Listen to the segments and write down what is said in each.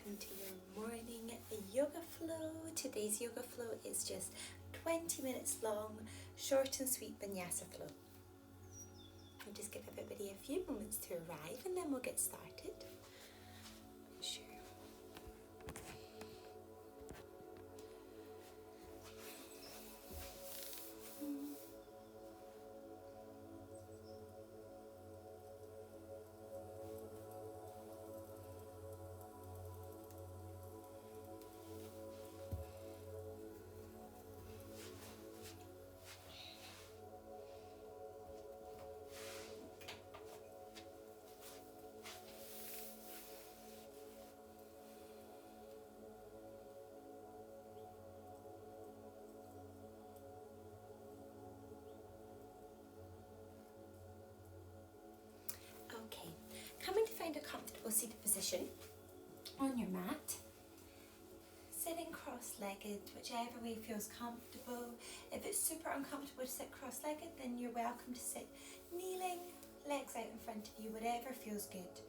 welcome to your morning yoga flow. Today's yoga flow is just 20 minutes long, short and sweet Vinyasa flow. I'll just give everybody a few moments to arrive and then we'll get started. Sure. Okay, coming to find a comfortable seated position on your mat. Sitting cross-legged, whichever way feels comfortable. If it's super uncomfortable to sit cross-legged, then you're welcome to sit kneeling, legs out in front of you, whatever feels good.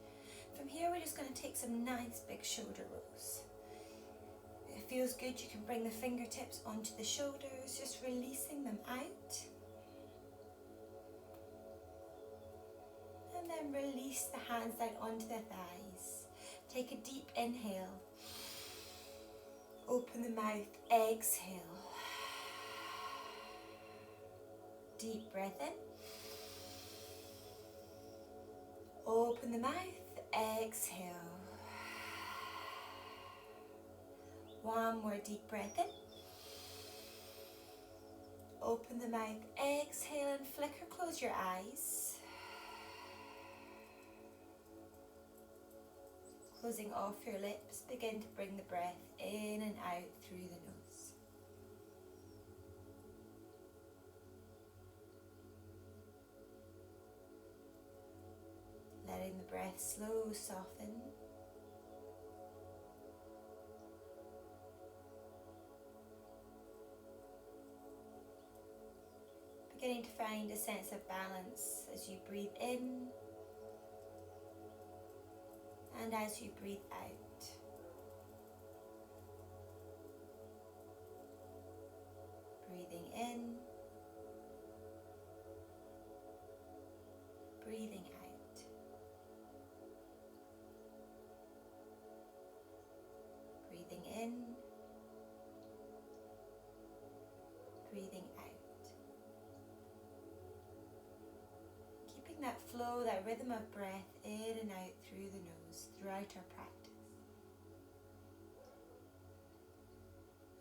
From here, we're just going to take some nice big shoulder rolls. If it feels good, you can bring the fingertips onto the shoulders, just releasing them out. And then release the hands down onto the thighs. Take a deep inhale. Open the mouth, exhale. Deep breath in. Open the mouth, exhale. One more deep breath in. Open the mouth, exhale and flicker, close your eyes. Closing off your lips, begin to bring the breath in and out through the nose. Letting the breath slow soften. Beginning to find a sense of balance as you breathe in and as you breathe out. Breathing in, breathing out. Breathing in, breathing out. Keeping that flow, that rhythm of breath in and out through the nose throughout our practice.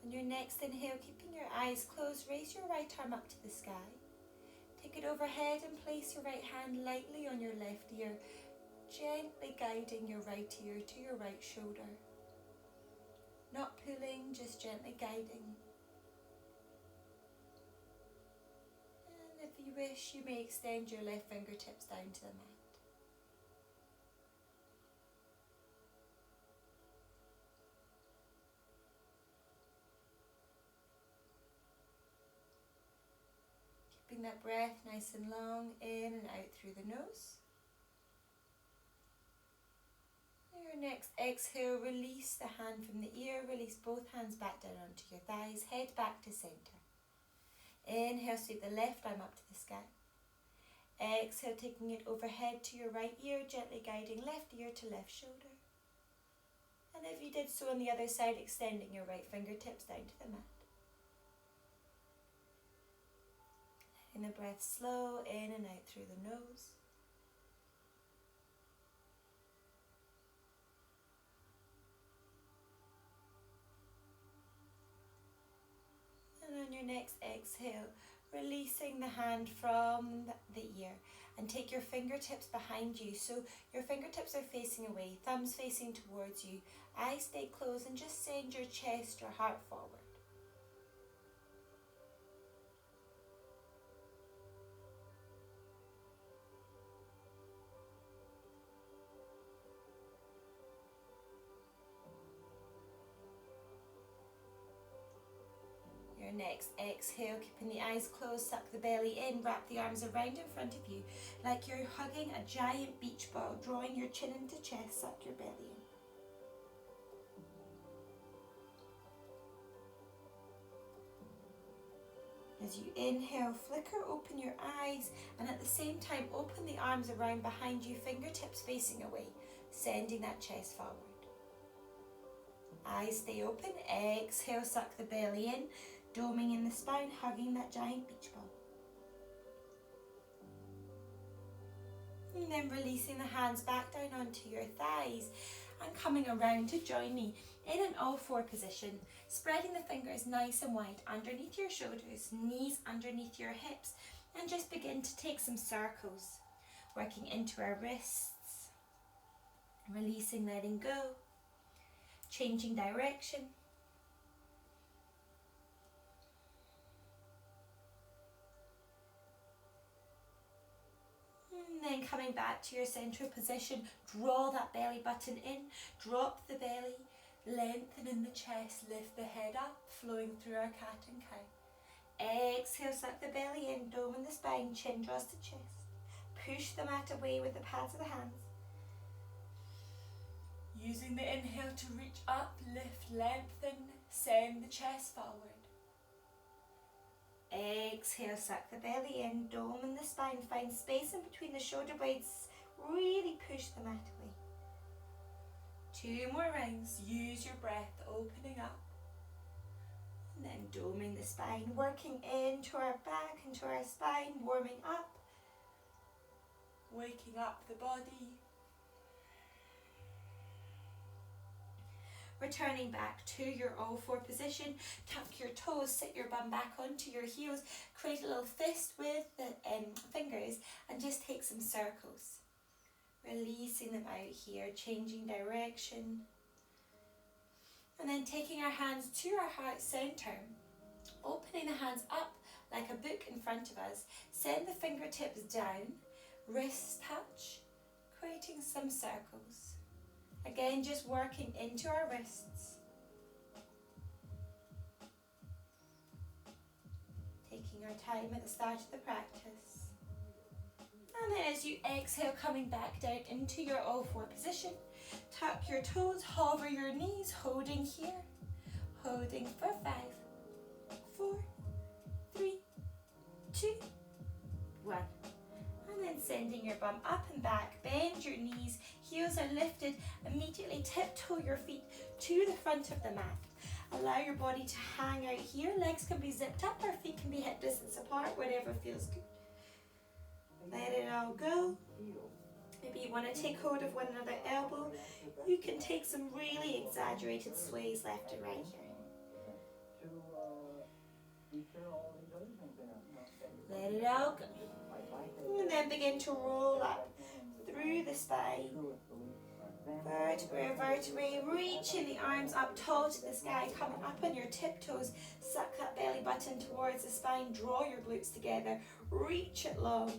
On your next inhale, keeping your eyes closed, raise your right arm up to the sky. Take it overhead and place your right hand lightly on your left ear, gently guiding your right ear to your right shoulder. Not pulling, just gently guiding. And if you wish, you may extend your left fingertips down to the mat. Keeping that breath nice and long, in and out through the nose. Your next exhale, release the hand from the ear, release both hands back down onto your thighs, head back to center. Inhale, sweep the left arm up to the sky. Exhale, taking it overhead to your right ear, gently guiding left ear to left shoulder. And if you did so on the other side, extending your right fingertips down to the mat. Letting the breath slow in and out through the nose. And on your next exhale, releasing the hand from the ear and take your fingertips behind you. So your fingertips are facing away, thumbs facing towards you, eyes stay closed, and just send your chest or heart forward. Your next exhale, keeping the eyes closed, suck the belly in, wrap the arms around in front of you like you're hugging a giant beach ball, drawing your chin into chest, suck your belly in. As you inhale, flicker open your eyes, and at the same time open the arms around behind you, fingertips facing away, sending that chest forward. Eyes stay open. Exhale, suck the belly in, doming in the spine, hugging that giant beach ball. And then releasing the hands back down onto your thighs and coming around to join me in an all four position, spreading the fingers nice and wide underneath your shoulders, knees underneath your hips, and just begin to take some circles, working into our wrists, releasing, letting go, changing direction. And then coming back to your central position, draw that belly button in, drop the belly, lengthen in the chest, lift the head up, flowing through our cat and cow. Exhale, suck the belly in, dome in the spine, chin draws to chest. Push the mat away with the pads of the hands. Using the inhale to reach up, lift, lengthen, send the chest forward. Exhale, suck the belly in, dome in the spine, find space in between the shoulder blades, really push the mat away. 2 more rounds, use your breath, opening up. And then doming the spine, working into our back, into our spine, warming up, waking up the body. Returning back to your all four position, tuck your toes, sit your bum back onto your heels, create a little fist with the fingers and just take some circles. Releasing them out here, changing direction. And then taking our hands to our heart center, opening the hands up like a book in front of us, send the fingertips down, wrists touch, creating some circles. Again, just working into our wrists. Taking our time at the start of the practice. And then as you exhale, coming back down into your all four position, tuck your toes, hover your knees, holding here. Holding for 5, 4, 3, 2, 1. And then sending your bum up and back, bend your knees, heels are lifted, immediately tiptoe your feet to the front of the mat. Allow your body to hang out here, legs can be zipped up, or feet can be hip distance apart, whatever feels good. Let it all go. Maybe you want to take hold of one another elbow. You can take some really exaggerated sways left and right here. Let it all go. And then begin to roll up through the spine. Vertebrae, vertebrae, reaching the arms up tall to the sky, coming up on your tiptoes, suck that belly button towards the spine, draw your glutes together, reach it long.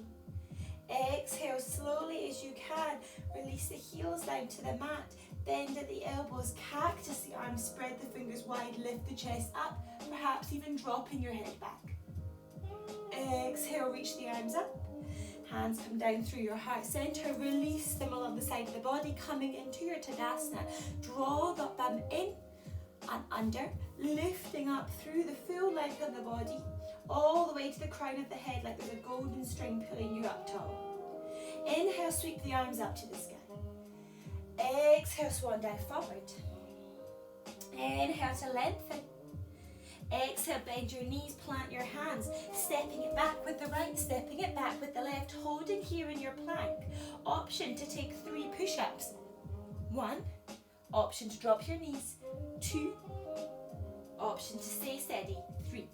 Exhale slowly as you can, release the heels down to the mat, bend at the elbows, cactus the arms, spread the fingers wide, lift the chest up, perhaps even dropping your head back. Exhale, reach the arms up. Hands come down through your heart center, release them along the side of the body, coming into your Tadasana. Draw the bum in and under, lifting up through the full length of the body, all the way to the crown of the head like there's a golden string pulling you up tall. Inhale, sweep the arms up to the sky. Exhale, swan dive forward. Inhale to lengthen. Exhale, bend your knees, plant your hands, stepping it back with the right, stepping it back with the left, holding here in your plank. Option to take 3 push-ups. 1, option to drop your knees. 2, option to stay steady. 3.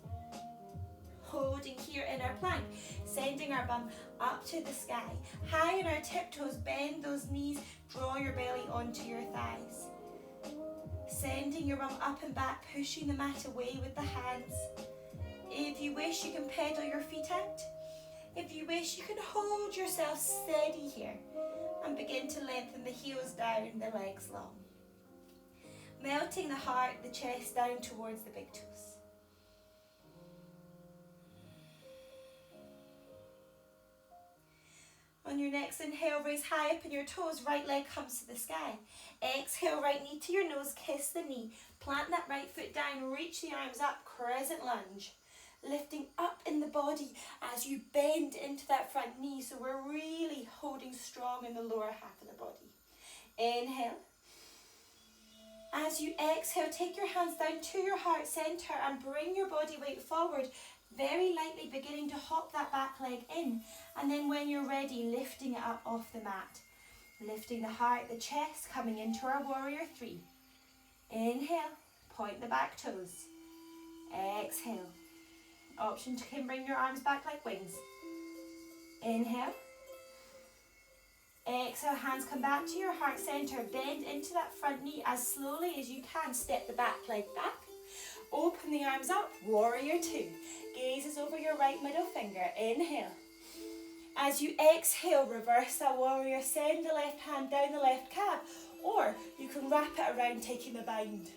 Holding here in our plank, sending our bum up to the sky. High on our tiptoes, bend those knees, draw your belly onto your thighs. Sending your bum up and back, pushing the mat away with the hands. If you wish, you can pedal your feet out. If you wish, you can hold yourself steady here and begin to lengthen the heels down, the legs long. Melting the heart, the chest down towards the big toes. On your next inhale, raise high up in your toes, right leg comes to the sky. Exhale, right knee to your nose, kiss the knee. Plant that right foot down, reach the arms up, crescent lunge. lifting up in the body as you bend into that front knee. So we're really holding strong in the lower half of the body. Inhale. As you exhale, take your hands down to your heart center and bring your body weight forward, very lightly beginning to hop that back leg in. And then when you're ready, lifting it up off the mat. Lifting the heart, the chest, coming into our warrior three. Inhale, point the back toes. Exhale. Option to bring your arms back like wings. Inhale. Exhale, hands come back to your heart center. Bend into that front knee as slowly as you can. Step the back leg back. Open the arms up, warrior two. Gazes over your right middle finger. Inhale. As you exhale, reverse that warrior. Send the left hand down the left calf. Or you can wrap it around, taking the bind.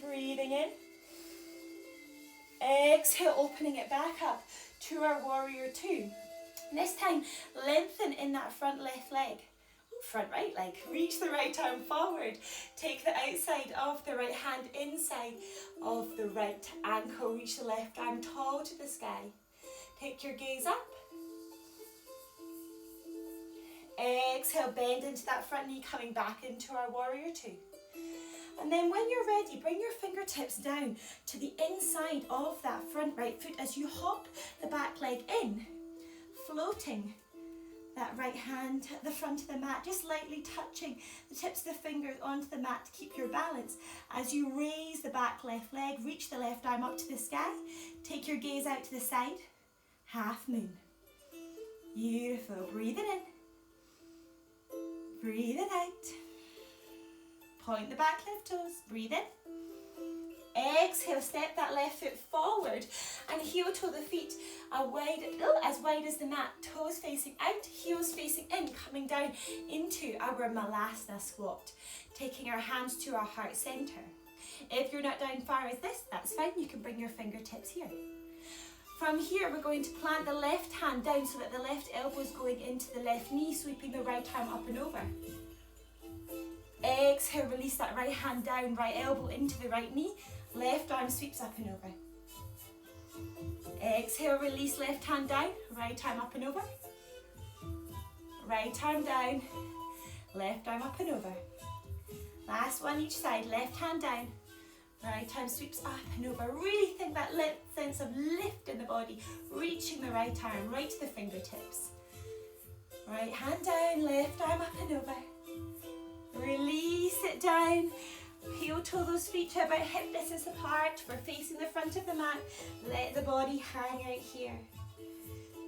Breathing in. Exhale, opening it back up to our warrior two. This time, lengthen in that front left leg. Front right leg. Reach the right arm forward. Take the outside of the right hand inside of the right ankle. Reach the left arm tall to the sky. Take your gaze up. Exhale, bend into that front knee, coming back into our warrior two. And then when you're ready, bring your fingertips down to the inside of that front right foot as you hop the back leg in, floating that right hand at the front of the mat, just lightly touching the tips of the fingers onto the mat to keep your balance. As you raise the back left leg, reach the left arm up to the sky, take your gaze out to the side, half moon. Beautiful. Breathing in, breathing out. Point the back left toes, breathe in. Exhale, step that left foot forward and heel toe the feet as wide as the mat. Toes facing out, heels facing in, coming down into our Malasana squat. Taking our hands to our heart center. If you're not down far as this, that's fine. You can bring your fingertips here. From here, we're going to plant the left hand down so that the left elbow is going into the left knee, sweeping the right arm up and over. Exhale, release that right hand down, right elbow into the right knee, left arm sweeps up and over. Exhale, release left hand down, right arm up and over. Right arm down, left arm up and over. Last one each side, left hand down, right arm sweeps up and over. Really think that sense of lift in the body, reaching the right arm right to the fingertips. Right hand down, left arm up and over. Release it down. Heel toe those feet to about hip distance apart. We're facing the front of the mat. Let the body hang out here.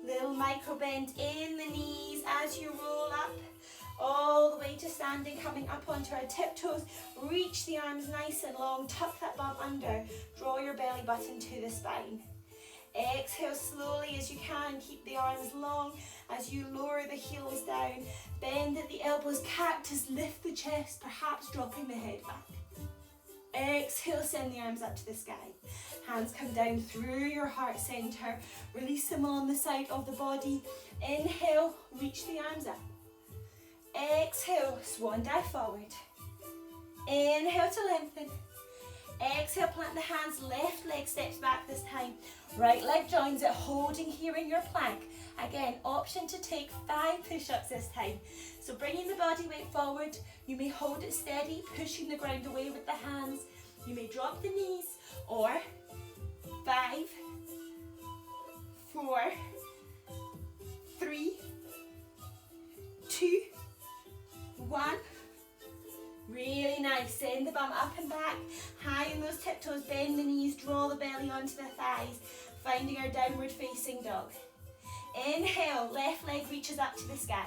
Little micro bend in the knees as you roll up all the way to standing, coming up onto our tiptoes. Reach the arms nice and long. Tuck that bum under. Draw your belly button to the spine. Exhale slowly as you can. Keep the arms long as you lower the heels down. Bend at the elbows, cactus, lift the chest, perhaps dropping the head back. Exhale, send the arms up to the sky. Hands come down through your heart center. Release them on the side of the body. Inhale, reach the arms up. Exhale, swan dive forward. Inhale to lengthen. Exhale, plant the hands, left leg steps back this time. Right leg joins it, holding here in your plank. Again, option to take 5 push-ups this time. So bringing the body weight forward, you may hold it steady, pushing the ground away with the hands. You may drop the knees, or 5, 4, 3, 2, 1. Really nice. Send the bum up and back, high in those tiptoes, bend the knees, draw the belly onto the thighs, finding our downward facing dog. Inhale, left leg reaches up to the sky.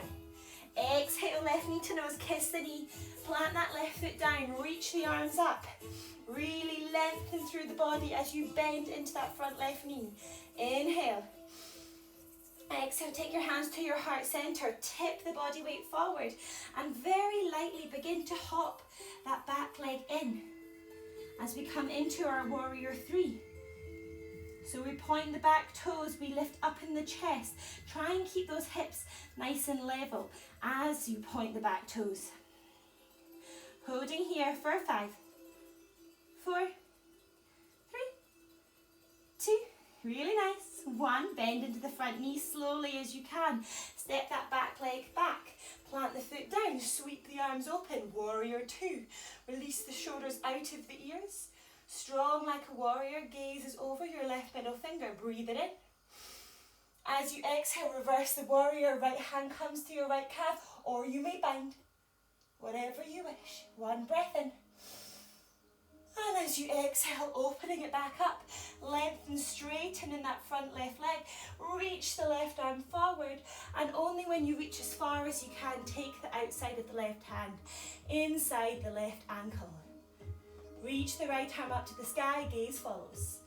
Exhale, left knee to nose, kiss the knee, plant that left foot down, reach the arms up. Really lengthen through the body as you bend into that front left knee. Inhale. Exhale, take your hands to your heart center, tip the body weight forward and very lightly begin to hop that back leg in as we come into our warrior three. So we point the back toes, we lift up in the chest. Try and keep those hips nice and level as you point the back toes. Holding here for 5, 4, 3, Really nice. 1, bend into the front knee slowly as you can. Step that back leg back. Plant the foot down, sweep the arms open. Warrior 2. Release the shoulders out of the ears. Strong like a warrior, gaze is over your left middle finger. Breathe it in. As you exhale, reverse the warrior. Right hand comes to your right calf, or you may bind. Whatever you wish. 1 breath in. And as you exhale, opening it back up, lengthen, straighten in that front left leg, reach the left arm forward, and only when you reach as far as you can, take the outside of the left hand inside the left ankle. Reach the right arm up to the sky, gaze follows.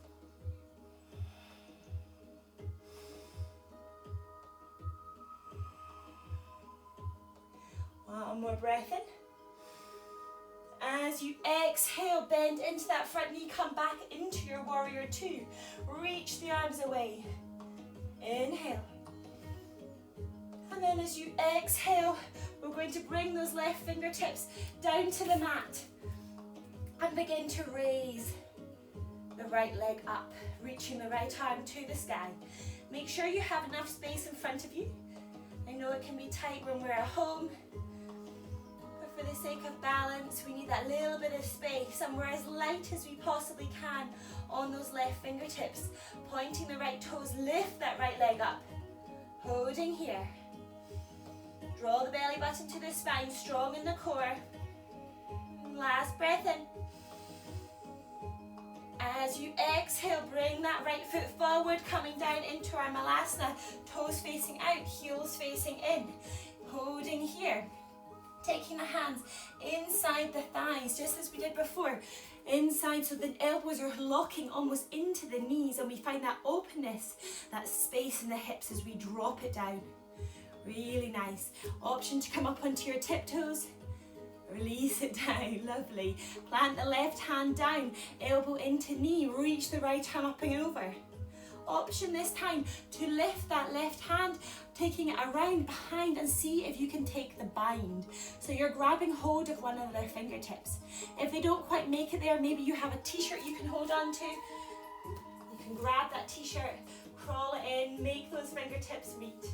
One more breath in. As you exhale, bend into that front knee, come back into your warrior 2. Reach the arms away. Inhale. And then as you exhale, we're going to bring those left fingertips down to the mat and begin to raise the right leg up, reaching the right arm to the sky. Make sure you have enough space in front of you. I know it can be tight when we're at home. For the sake of balance, we need that little bit of space, and we're as light as we possibly can on those left fingertips. Pointing the right toes, lift that right leg up. Holding here. Draw the belly button to the spine, strong in the core. Last breath in. As you exhale, bring that right foot forward, coming down into our Malasana. Toes facing out, heels facing in. Holding here. Taking the hands inside the thighs, just as we did before. Inside, so the elbows are locking almost into the knees, and we find that openness, that space in the hips as we drop it down. Really nice. Option to come up onto your tiptoes. Release it down, lovely. Plant the left hand down, elbow into knee, reach the right arm up and over. Option this time to lift that left hand, taking it around behind, and see if you can take the bind. So you're grabbing hold of one of their fingertips. If they don't quite make it there, maybe you have a t-shirt you can hold on to. You can grab that t-shirt, crawl it in, make those fingertips meet.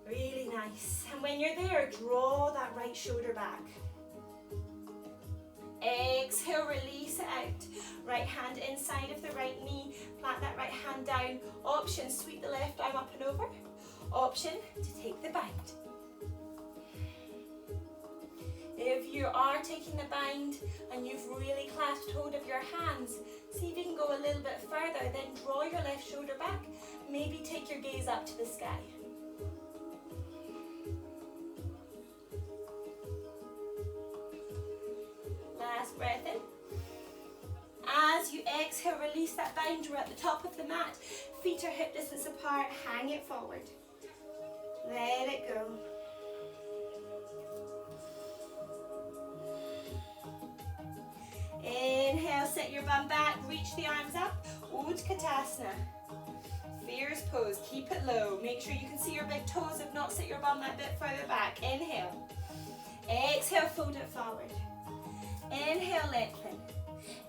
Really nice. And when you're there, draw that right shoulder back. Exhale, release it out. Right hand inside of the right knee, plant that right hand down. Option, sweep the left arm up and over. Option, to take the bind. If you are taking the bind and you've really clasped hold of your hands, see if you can go a little bit further, then draw your left shoulder back. Maybe take your gaze up to the sky. Last breath in. As you exhale, release that bind. We're at the top of the mat. Feet are hip distance apart. Hang it forward. Let it go. Inhale, sit your bum back. Reach the arms up. Utkatasana. Fierce pose. Keep it low. Make sure you can see your big toes. If not, sit your bum that bit further back. Inhale. Exhale, fold it forward. Inhale, lengthen.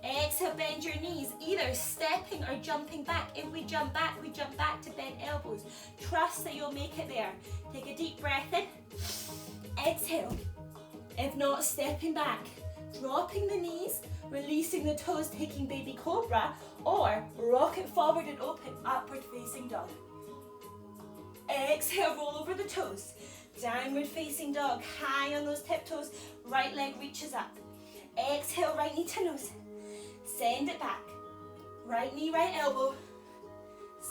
Exhale, bend your knees, either stepping or jumping back. If we jump back to bend elbows. Trust that you'll make it there. Take a deep breath in. Exhale. If not, stepping back. Dropping the knees, releasing the toes, taking baby cobra, or rock it forward and open, upward facing dog. Exhale, roll over the toes. Downward facing dog, high on those tiptoes, right leg reaches up. Exhale, right knee to nose. Send it back. Right knee, right elbow.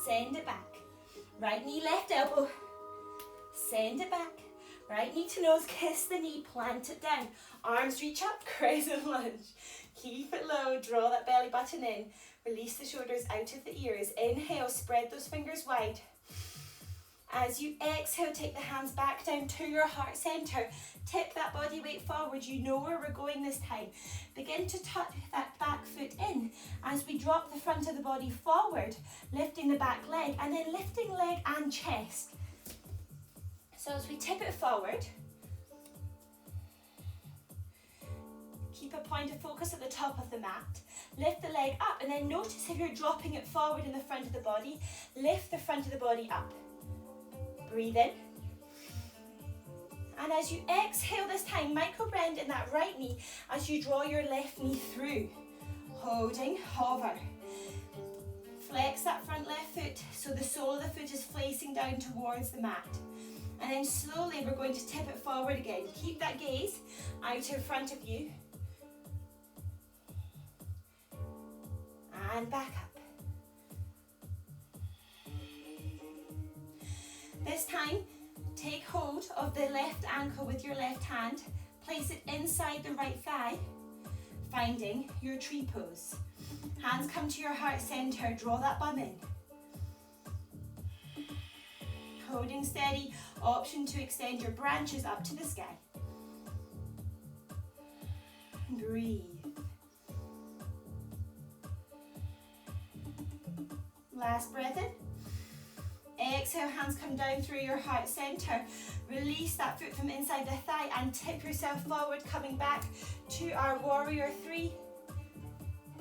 Send it back. Right knee, left elbow. Send it back. Right knee to nose, kiss the knee, plant it down. Arms reach up, crescent lunge. Keep it low, draw that belly button in. Release the shoulders out of the ears. Inhale, spread those fingers wide. As you exhale, take the hands back down to your heart center. Tip that body weight forward. You know where we're going this time. Begin to tuck that back foot in as we drop the front of the body forward, lifting the back leg, and then lifting leg and chest. So as we tip it forward, keep a point of focus at the top of the mat. Lift the leg up and then notice if you're dropping it forward in the front of the body, lift the front of the body up. Breathe in. And as you exhale this time, micro bend in that right knee as you draw your left knee through. Holding, hover. Flex that front left foot so the sole of the foot is facing down towards the mat. And then slowly we're going to tip it forward again. Keep that gaze out in front of you. And back up. This time, take hold of the left ankle with your left hand. Place it inside the right thigh, finding your tree pose. Hands come to your heart center, draw that bum in. Holding steady, option to extend your branches up to the sky. Breathe. Last breath in. Exhale, hands come down through your heart center. Release that foot from inside the thigh and tip yourself forward, coming back to our warrior three.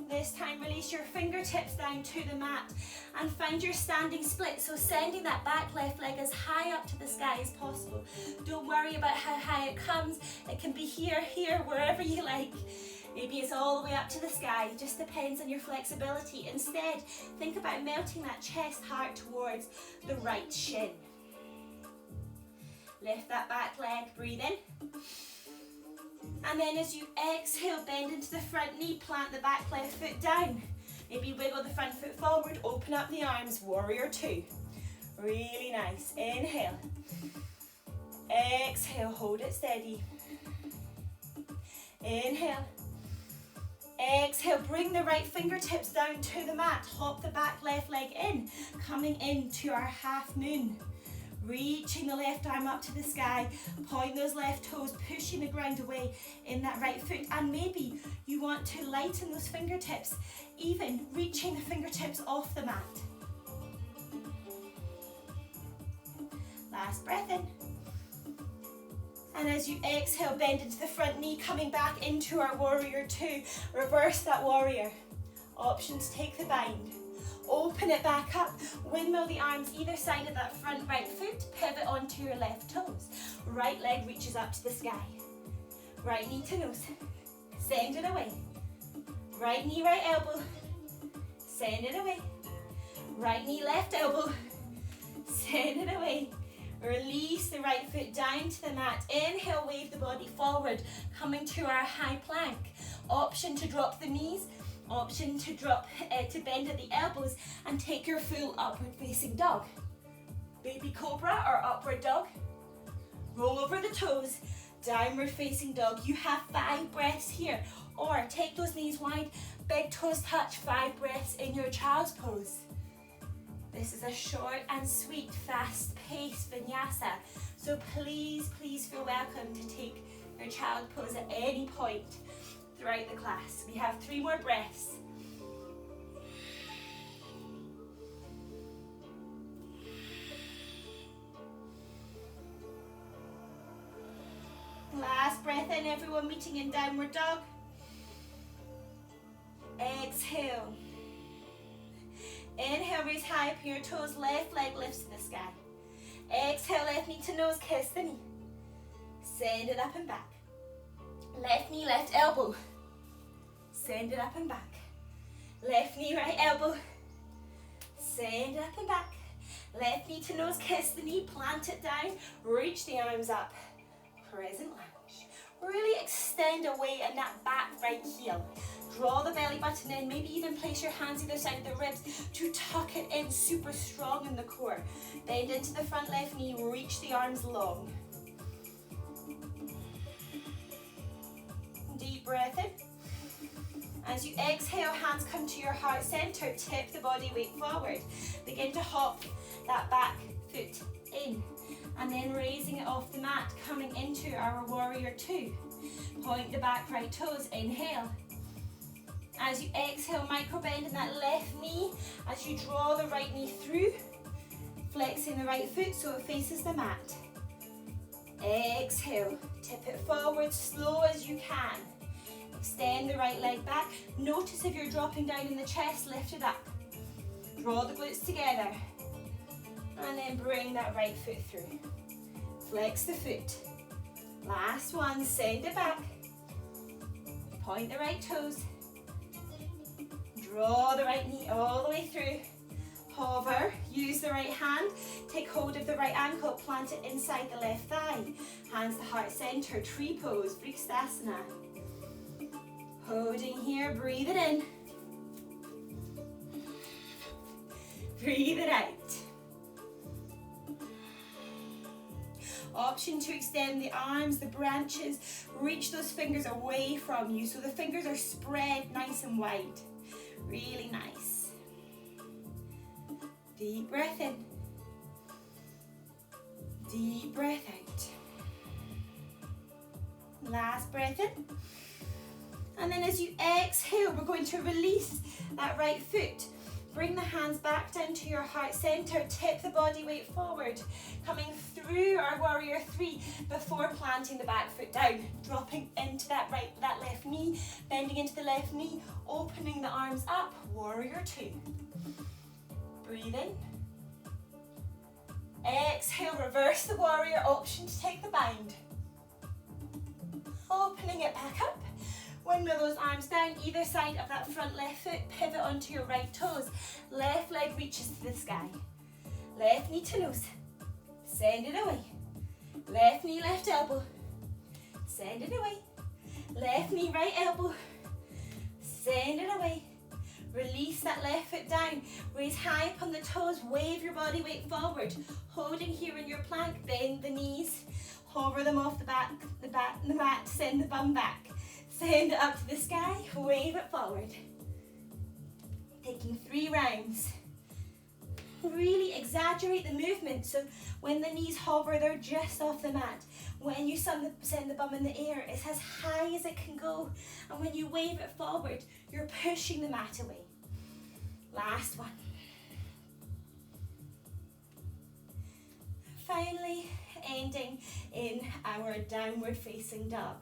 This time, release your fingertips down to the mat and find your standing split. So sending that back left leg as high up to the sky as possible. Don't worry about how high it comes. It can be here, here, wherever you like. Maybe it's all the way up to the sky. It just depends on your flexibility. Instead, think about melting that chest heart towards the right shin. Lift that back leg, breathe in. And then as you exhale, bend into the front knee, plant the back left foot down. Maybe wiggle the front foot forward, open up the arms, warrior two. Really nice. Inhale. Exhale, hold it steady. Inhale. Exhale, bring the right fingertips down to the mat. Hop the back left leg in, coming into our half moon. Reaching the left arm up to the sky, point those left toes, pushing the ground away in that right foot. And maybe you want to lighten those fingertips, even reaching the fingertips off the mat. Last breath in. And as you exhale, bend into the front knee, coming back into our warrior two. Reverse that warrior. Options, take the bind. Open it back up, windmill the arms either side of that front right foot, pivot onto your left toes. Right leg reaches up to the sky. Right knee to nose, send it away. Right knee, right elbow, send it away. Right knee, left elbow, send it away. Release the right foot down to the mat. Inhale, wave the body forward, coming to our high plank. Option to drop the knees. Option to drop, to bend at the elbows and take your full upward facing dog. Baby cobra or upward dog. Roll over the toes, downward facing dog. You have 5 breaths here. Or take those knees wide, big toes touch, 5 breaths in your child's pose. This is a short and sweet, fast-paced vinyasa. So please, please feel welcome to take your child pose at any point throughout the class. We have 3 more breaths. Last breath in, everyone, meeting in downward dog. Exhale. Inhale, raise high up your toes, left leg lifts to the sky. Exhale, left knee to nose, kiss the knee. Send it up and back. Left knee, left elbow. Send it up and back. Left knee, right elbow. Send it up and back. Left knee to nose, kiss the knee, plant it down, reach the arms up. Crescent lunge. Really extend away in that back right heel. Draw the belly button in, maybe even place your hands either side of the ribs to tuck it in super strong in the core. Bend into the front left knee, reach the arms long. Deep breath in. As you exhale, hands come to your heart center, tip the body weight forward. Begin to hop that back foot in, and then raising it off the mat, coming into our warrior two. Point the back right toes, inhale. As you exhale, micro bend in that left knee, as you draw the right knee through, flexing the right foot so it faces the mat. Exhale, tip it forward, slow as you can. Extend the right leg back. Notice if you're dropping down in the chest, lift it up. Draw the glutes together. And then bring that right foot through. Flex the foot. Last one, send it back. Point the right toes. Draw the right knee all the way through. Hover, use the right hand, take hold of the right ankle, plant it inside the left thigh. Hands to heart center, tree pose, Vinyasa. Holding here, breathe it in. Breathe it out. Option to extend the arms, the branches, reach those fingers away from you so the fingers are spread nice and wide. Really nice. Deep breath in. Deep breath out. Last breath in. And then as you exhale, we're going to release that right foot. Bring the hands back down to your heart center. Tip the body weight forward. Coming through our warrior three before planting the back foot down. Dropping into that left knee. Bending into the left knee. Opening the arms up. Warrior two. Breathe in. Exhale, reverse the warrior. Option to take the bind. Opening it back up. Windmill those arms down, either side of that front left foot, pivot onto your right toes. Left leg reaches to the sky. Left knee to nose. Send it away. Left knee, left elbow. Send it away. Left knee, right elbow. Send it away. Release that left foot down. Raise high up on the toes. Wave your body weight forward. Holding here in your plank. Bend the knees. Hover them off the mat. Send the bum back. Send it up to the sky, wave it forward. Taking 3 rounds. Really exaggerate the movement, so when the knees hover, they're just off the mat. When you send the bum in the air, it's as high as it can go. And when you wave it forward, you're pushing the mat away. Last one. Finally, ending in our downward facing dog.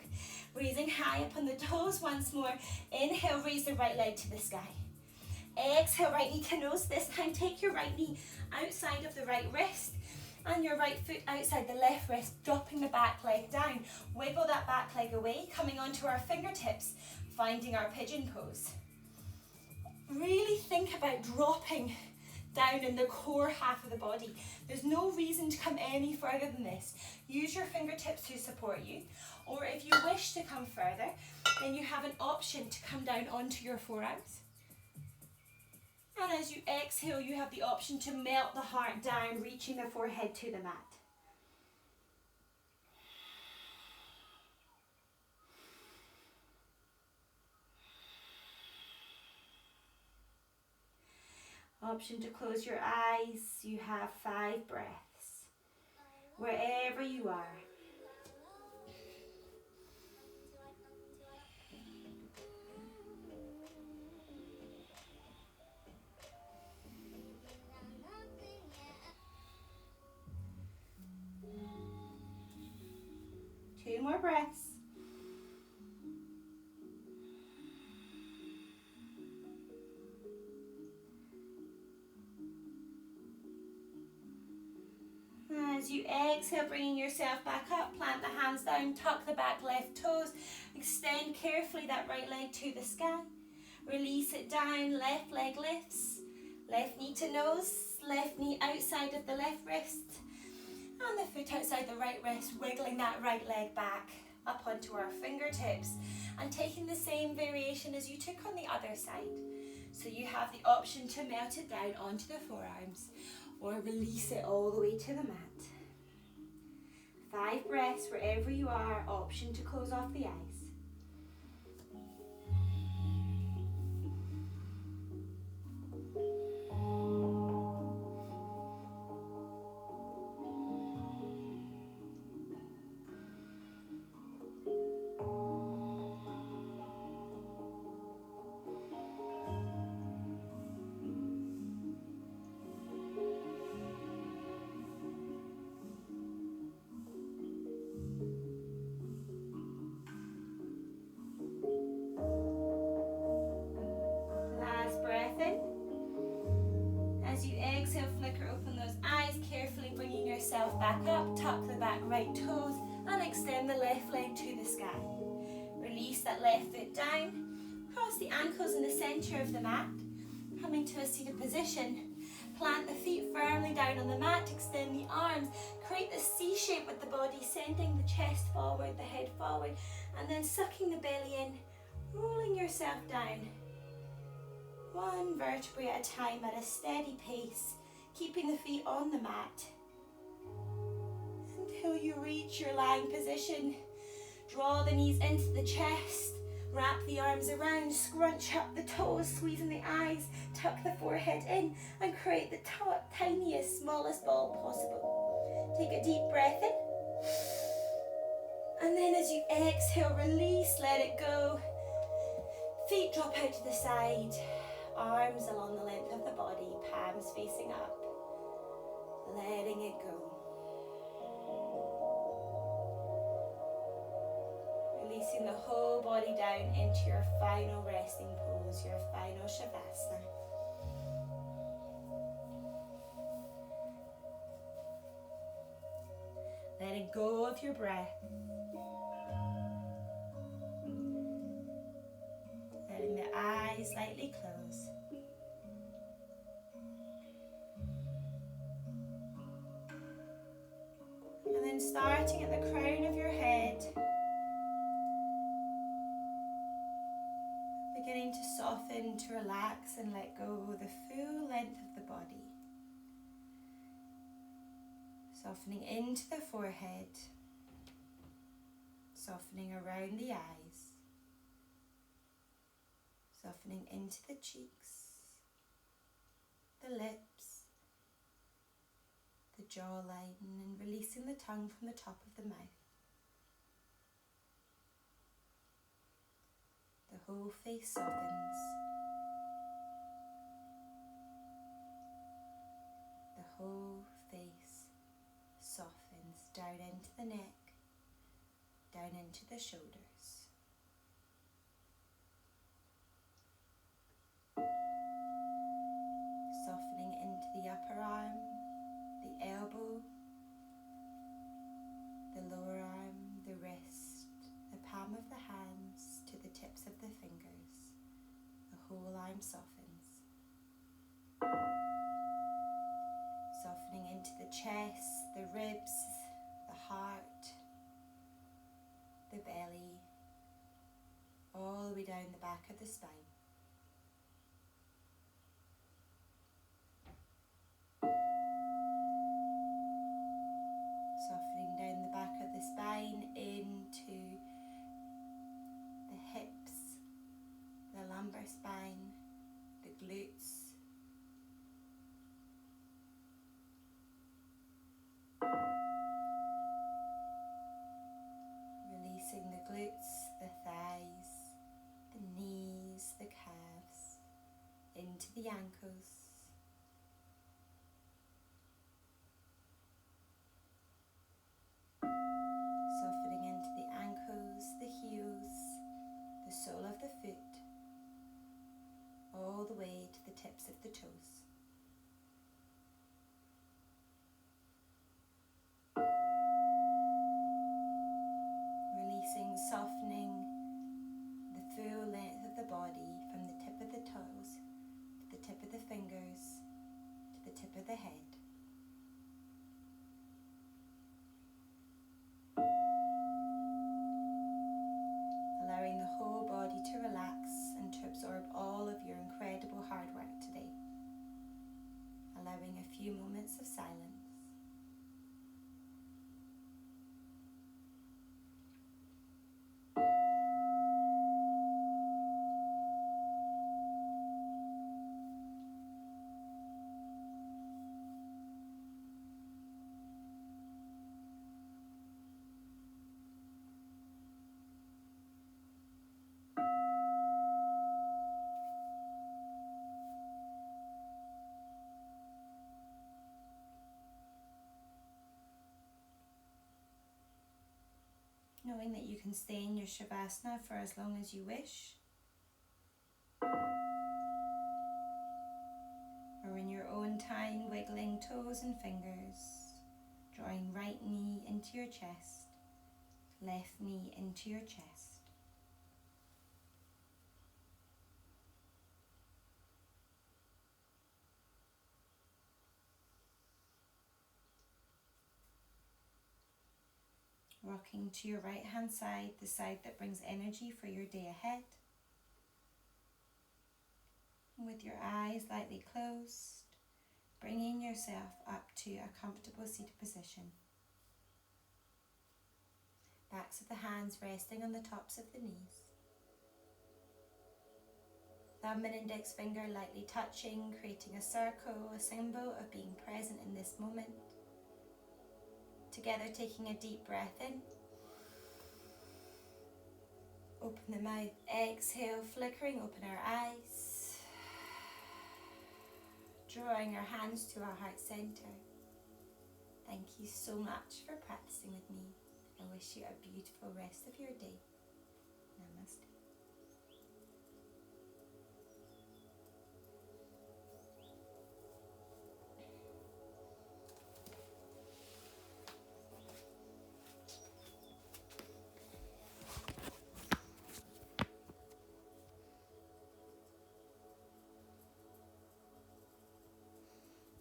Raising high up on the toes once more. Inhale, raise the right leg to the sky. Exhale, right knee to nose. This time, take your right knee outside of the right wrist and your right foot outside the left wrist, dropping the back leg down. Wiggle that back leg away, coming onto our fingertips, finding our pigeon pose. Really think about dropping down in the core half of the body. There's no reason to come any further than this. Use your fingertips to support you, or if you wish to come further, then you have an option to come down onto your forearms. And as you exhale, you have the option to melt the heart down, reaching the forehead to the mat. Option to close your eyes. You have 5 breaths, wherever you are. Two more breaths. As you exhale, bringing yourself back up, plant the hands down, tuck the back left toes, extend carefully that right leg to the sky. Release it down, left leg lifts, left knee to nose, left knee outside of the left wrist, and the foot outside the right wrist, wiggling that right leg back up onto our fingertips, and taking the same variation as you took on the other side. So you have the option to melt it down onto the forearms, or release it all the way to the mat. 5 breaths wherever you are, option to close off the eyes. extend the left leg to the sky. Release that left foot down. Cross the ankles in the centre of the mat. Coming to a seated position. Plant the feet firmly down on the mat. Extend the arms. Create this C shape with the body, sending the chest forward, the head forward, and then sucking the belly in, rolling yourself down. One vertebrae at a time at a steady pace, keeping the feet on the mat until you reach your lying position. Draw the knees into the chest, wrap the arms around, scrunch up the toes, squeezing the eyes, tuck the forehead in and create the tiniest, smallest ball possible. Take a deep breath in, and then as you exhale, release, let it go. Feet drop out to the side. Arms along the length of the body, palms facing up, letting it go. Releasing the whole body down into your final resting pose, your final Shavasana. Letting go of your breath. Letting the eyes slightly close. And then starting at the crown of your head, beginning to soften, to relax and let go the full length of the body. Softening into the forehead, softening around the eyes, softening into the cheeks, the lips, the jawline, and releasing the tongue from the top of the mouth. The whole face softens. The whole face softens down into the neck, down into the shoulders. Softening into the upper arm, the elbow, the lower arm, the wrist, the palm of the hands to the tips of the fingers. The whole arm softens. Softening into the chest, the ribs, the heart, the belly, all the way down the back of the spine. Softening down the back of the spine into the hips, the lumbar spine, the glutes, releasing the glutes, the thighs, the knees, the calves, into the ankles. Softening into the ankles, the heels, the sole of the foot, all the way to the tips of the toes. Releasing, softening the full length of the body from the tip of the toes to the tip of the fingers to the tip of the head. Allowing the whole body to relax and to absorb all of your incredible hard work today. Allowing a few moments of silence. Knowing that you can stay in your Shavasana for as long as you wish, or in your own time, wiggling toes and fingers, drawing right knee into your chest, left knee into your chest. Rocking to your right hand side, the side that brings energy for your day ahead. And with your eyes lightly closed, bringing yourself up to a comfortable seated position. Backs of the hands resting on the tops of the knees. Thumb and index finger lightly touching, creating a circle, a symbol of being present in this moment. Together taking a deep breath in. Open the mouth, exhale, flickering open our eyes. Drawing our hands to our heart centre. Thank you so much for practicing with me. I wish you a beautiful rest of your day.